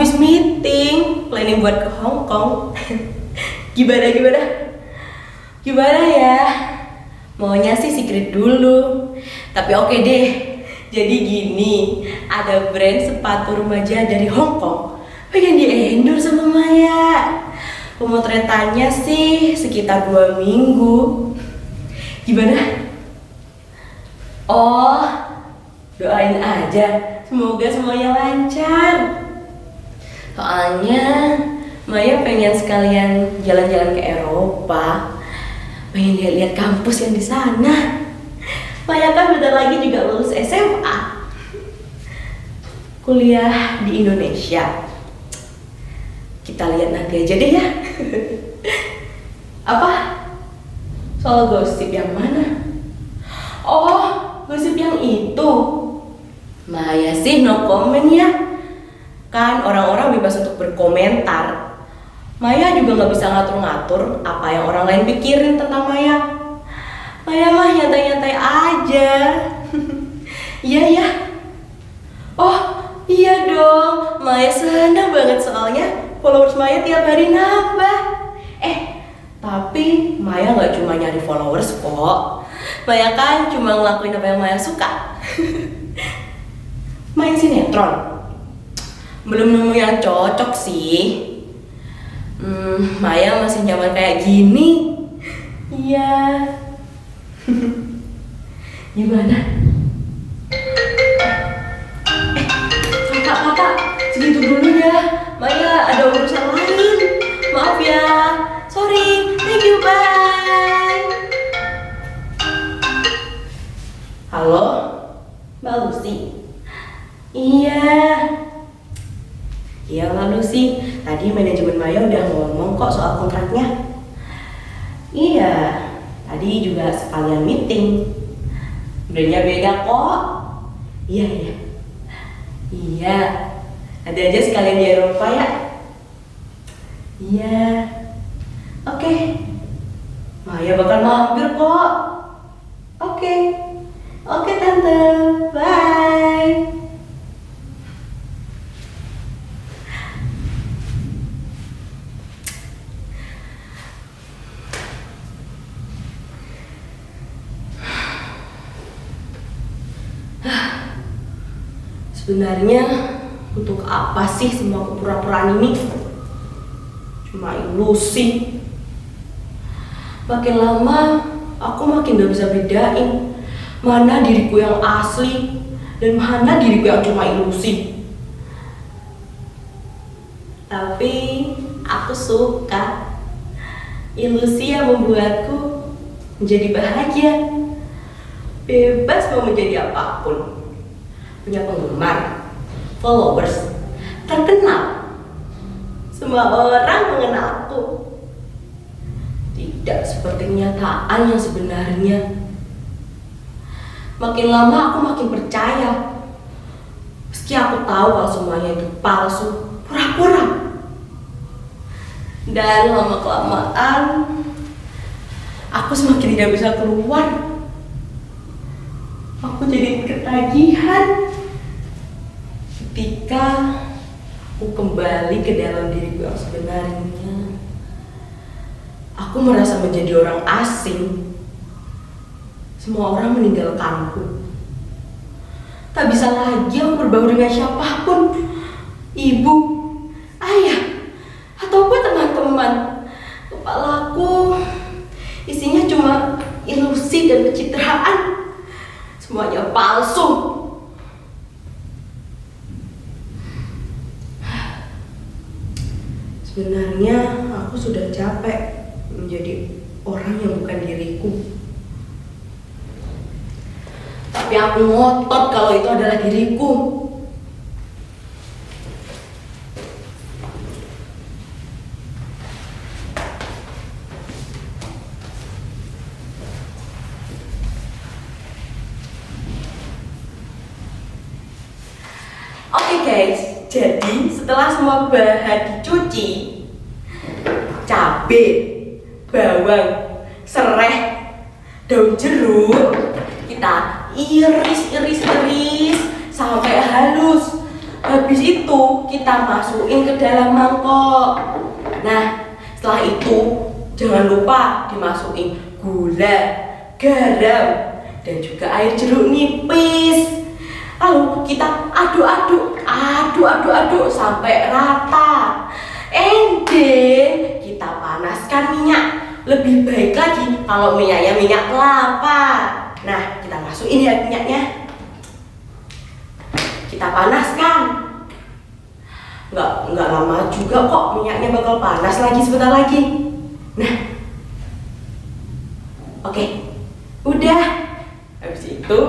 habis meeting, planning buat ke Hong Kong. Gimana ya? Maunya sih secret dulu. Tapi oke deh. Jadi gini, ada brand sepatu remaja dari Hong Kong pengen di-endorse sama Maya. Pemotretannya sih sekitar 2 minggu. Gimana? Oh, doain aja. Semoga semuanya lancar. Soalnya Maya pengen sekalian jalan-jalan ke Eropa. Pengen lihat-lihat kampus yang di sana. Maya kan bentar lagi juga lulus SMA. Kuliah di Indonesia. Kita lihat nanti aja deh ya. Apa? Soal gosip yang mana? Oh, gosip yang itu. Maya sih no comment ya. Kan orang-orang bebas untuk berkomentar. Maya juga nggak bisa ngatur-ngatur apa yang orang lain pikirin tentang Maya. Maya mah nyantai-nyantai aja. Iya ya. Oh iya dong, Maya senang banget soalnya followers Maya tiap hari nambah. Tapi Maya nggak cuma nyari followers kok. Maya kan cuma ngelakuin apa yang Maya suka. Main sinetron. Belum nemu yang cocok sih. Maya masih nyaman kayak gini. Iya. Gimana? Kakak, segitu dulu ya. Maya ada urusan lain. Maaf ya. Sorry. Thank you. Bye. Halo, Mbak Lucy. Iya Mbak Lucy. Tadi manajemen Maya udah ngomong kok soal kontraknya. Iya. Tadi juga sekalian meeting. Brandnya beda kok. Iya. Ada aja sekalian di Eropa ya. Iya. Oke. Maya bakal mampir kok. Oke tante. Bye. Sebenarnya untuk apa sih semua kepura-puraan ini? Cuma ilusi. Makin lama aku makin gak bisa bedain mana diriku yang asli dan mana diriku yang cuma ilusi. Tapi aku suka ilusi yang membuatku menjadi bahagia, bebas mau menjadi apapun. Punya penggemar, followers, terkenal. Semua orang mengenalku. Tidak seperti kenyataan yang sebenarnya. Makin lama aku makin percaya. Meski aku tahu kalau semuanya itu palsu, pura-pura. Dan lama-kelamaan aku semakin tidak bisa keluar. Aku jadi ketagihan ketika aku kembali ke dalam diriku yang sebenarnya. Aku merasa menjadi orang asing. Semua orang meninggalkanku. Tak bisa lagi aku berbaur dengan siapapun. Ibu, ayah, ataupun teman-teman. Kepalaku isinya cuma ilusi dan pencitraan. Semuanya palsu. Sebenarnya aku sudah capek menjadi orang yang bukan diriku. Tapi aku ngotot kalau itu adalah diriku. Oke guys, jadi setelah semua bahan dicuci, cabai, bawang, serai, daun jeruk, kita iris sampai halus. Habis itu kita masukin ke dalam mangkok. Nah, setelah itu jangan lupa dimasukin gula, garam, dan juga air jeruk nipis. Lalu kita aduk sampai rata. And then kita panaskan minyak. Lebih baik lagi kalau minyaknya minyak kelapa. Nah, kita masukin ya minyaknya. Kita panaskan. Nggak lama juga kok minyaknya bakal panas lagi sebentar lagi. Nah, oke, udah. Habis itu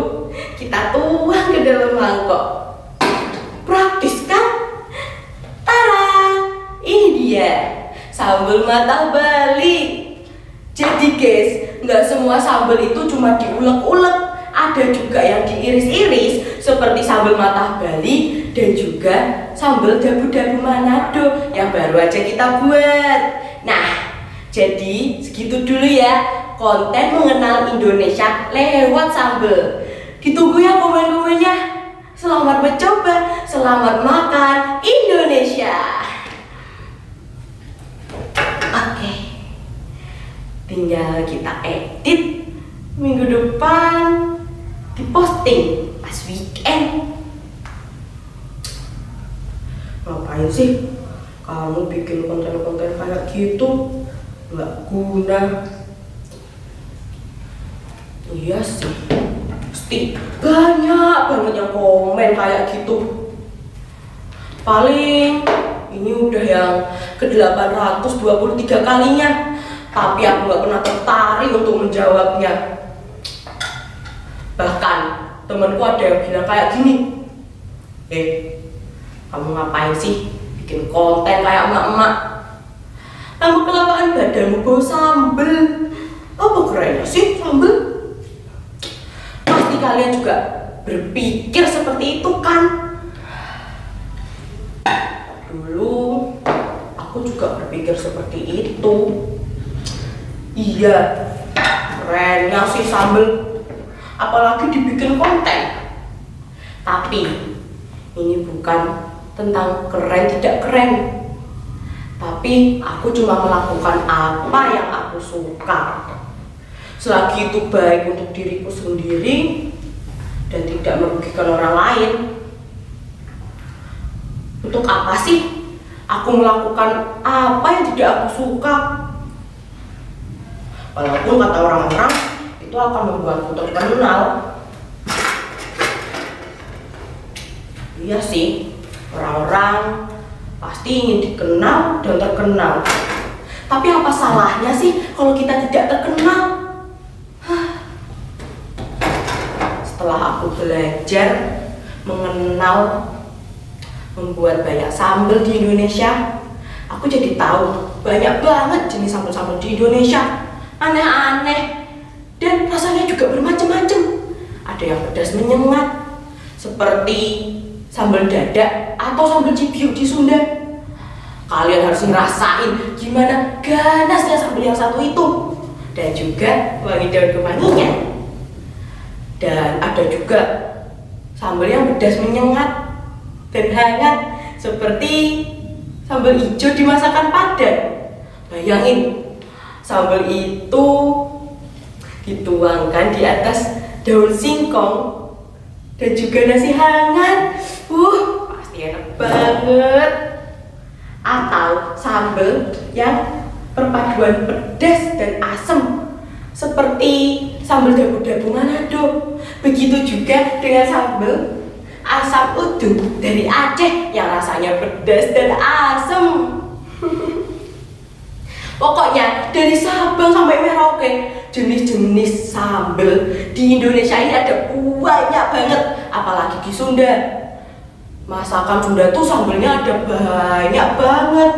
kita tuang ke dalam mangkok. Praktis kan? Tara, ini dia sambal mata Bali. Jadi guys, nggak semua sambal itu cuma diulek-ulek. Ada juga yang diiris-iris seperti sambal mata Bali dan juga sambal dabu-dabu Manado yang baru aja kita buat. Nah, jadi segitu dulu ya konten mengenal Indonesia lewat sambal. Ditunggu ya komen-komennya. Selamat mencoba, selamat makan Indonesia. Oke, tinggal kita edit minggu depan. Diposting pas weekend. Ngapain sih kamu bikin konten-konten kayak gitu? Nggak guna. Iya sih, pasti banyak banget yang komen kayak gitu. Paling ini udah yang ke-823 kalinya, tapi aku nggak pernah tertarik untuk menjawabnya. Bahkan temenku ada yang bilang kayak gini, kamu ngapain sih bikin konten kayak emak-emak? Kamu kelamaan badanmu bau sambel. Apa kerennya sih sambel? Pasti kalian juga berpikir seperti itu kan? Dulu aku juga berpikir seperti itu. Iya, kerennya sih sambel, apalagi dibikin konten. Tapi ini bukan tentang keren tidak keren, tapi aku cuma melakukan apa yang aku suka. Selagi itu baik untuk diriku sendiri dan tidak merugikan orang lain. Untuk apa sih aku melakukan apa yang tidak aku suka? Walaupun kata orang-orang itu akan membuatku terkenal. Iya sih, orang-orang pasti ingin dikenal dan terkenal. Tapi apa salahnya sih kalau kita tidak terkenal? Setelah aku belajar mengenal membuat banyak sambal di Indonesia, aku jadi tahu banyak banget jenis sambal-sambal di Indonesia. Aneh-aneh dan rasanya juga bermacam-macam. Ada yang pedas menyengat seperti sambal dadak atau sambal cibiuk di Sunda. Kalian harus ngerasain gimana ganasnya sambal yang satu itu, dan juga wangi daun kemanginya. Dan ada juga sambal yang pedas menyengat dan hangat seperti sambal hijau di masakan Padang. Bayangin, sambal itu dituangkan di atas daun singkong dan juga nasi hangat. Pasti enak banget. Atau sambal yang perpaduan pedas dan asam seperti sambal dabu-dabu Manado. Begitu juga dengan sambal asam uduk dari Aceh yang rasanya pedas dan asam. Pokoknya dari Sabang sampai Merauke, jenis-jenis sambal di Indonesia ini ada banyak banget. Apalagi di Sunda, masakan Sunda tuh sambalnya ada banyak banget.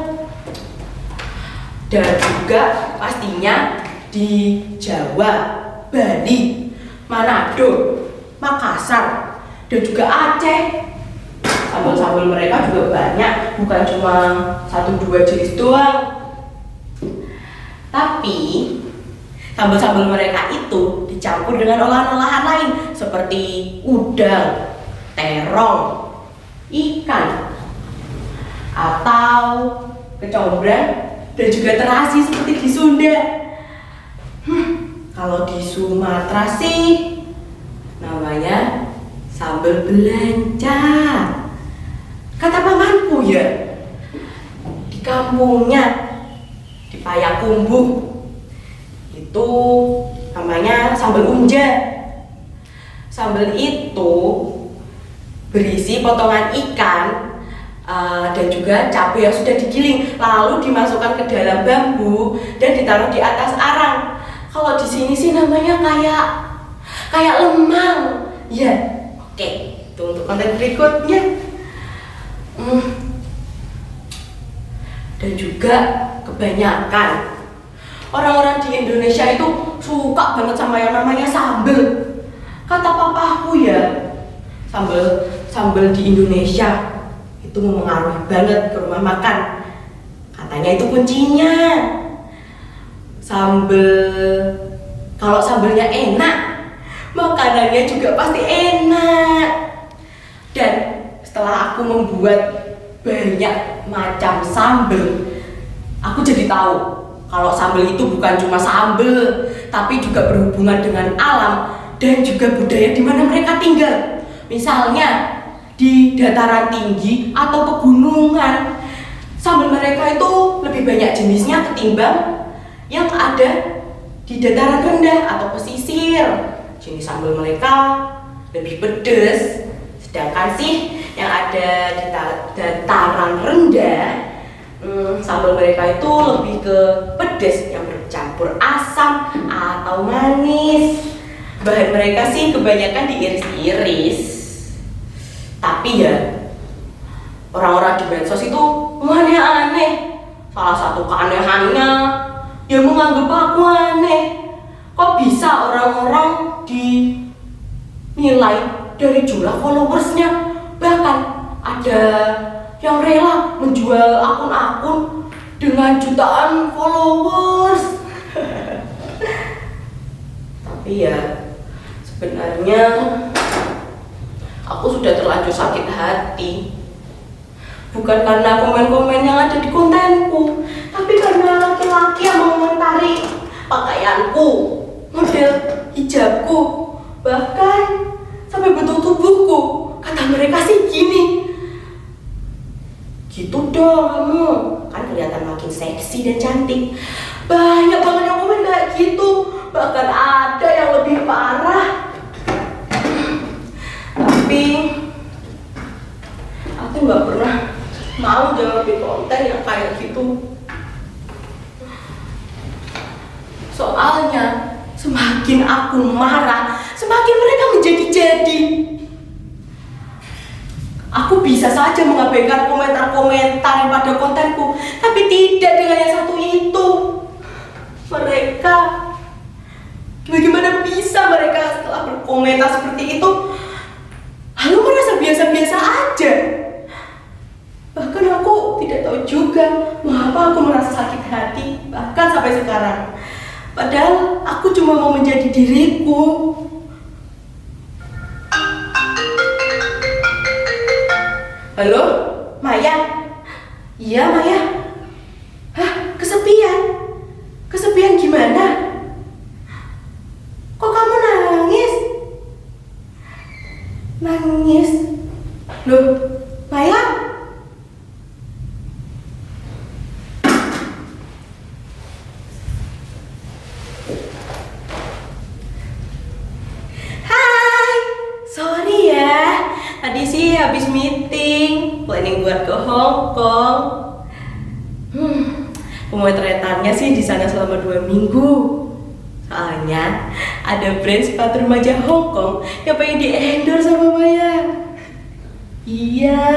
Dan juga pastinya di Jawa, Bali, Manado, Makassar, dan juga Aceh, sambal-sambal mereka juga banyak, bukan cuma 1-2 jenis doang. Tapi sambal-sambal mereka itu dicampur dengan olahan-olahan lain seperti udang, terong, ikan, atau kecombrang dan juga terasi seperti di Sunda. Kalau di Sumatera sih namanya sambal belanca. Kata pamanku ya, di kampungnya di Payakumbuh itu namanya sambal unja. Sambal itu berisi potongan ikan dan juga cabai yang sudah digiling, lalu dimasukkan ke dalam bambu dan ditaruh di atas arang. Kalau di sini sih namanya kayak lemang. Ya, oke. Itu untuk konten berikutnya. Dan juga kebanyakan orang-orang di Indonesia itu suka banget sama yang namanya sambal. Kata papaku ya, sambal di Indonesia itu mempengaruhi banget ke rumah makan. Katanya itu kuncinya. Kalau sambalnya enak, makanannya juga pasti enak. Dan setelah aku membuat banyak macam sambal, aku jadi tahu kalau sambal itu bukan cuma sambal, tapi juga berhubungan dengan alam dan juga budaya di mana mereka tinggal. Misalnya di dataran tinggi atau pegunungan, sambal mereka itu lebih banyak jenisnya ketimbang yang ada di dataran rendah atau pesisir. Jenis sambal mereka lebih pedas, sedangkan sih yang ada di dataran rendah, sambal mereka itu lebih ke pedas yang bercampur asam atau manis. Bahan mereka sih kebanyakan diiris-iris. Tapi ya, orang-orang di medsos itu aneh-aneh. Salah satu keanehannya, ya menganggap aku aneh. Kok bisa orang-orang dinilai dari jumlah followersnya? Bahkan ada yang rela menjual akun-akun dengan jutaan followers. Tapi ya, sebenarnya aku sudah terlanjur sakit hati. Bukan karena komen-komen yang ada di kontenku, tapi karena laki-laki yang mengomentari pakaianku, model hijabku, bahkan sampai bentuk tubuhku. Kata mereka sih gini, gitu dong kamu, kan kelihatan makin seksi dan cantik. Banyak banget yang komen kayak gitu, bahkan ada yang lebih parah. Tapi aku nggak pernah mau jawabin konten yang kayak gitu. Soalnya semakin aku marah, semakin mereka menjadi-jadi. Aku bisa saja mengabaikan komentar-komentar pada kontenku, tapi tidak dengan yang satu itu. Mereka, bagaimana bisa mereka setelah berkomentar seperti itu lalu merasa biasa-biasa aja? Bahkan aku tidak tahu juga mengapa aku merasa sakit hati, bahkan sampai sekarang. Padahal aku cuma mau menjadi diriku. Halo, Maya? Iya, Maya. Hah, kesepian? Kesepian gimana? Kok kamu nangis? Nangis? Loh, Maya? Hai, sorry ya. Tadi sih habis meeting, planning buat ke Hong Kong. Pemotretannya sih di sana selama 2 minggu. Soalnya ada brand sepatu remaja Hong Kong yang pengen di-endorse sama Maya. Iya.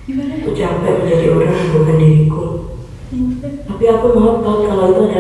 Gimana? Aku capek menjadi orang yang bukan diriku. Tapi aku mau tahu kalau itu adalah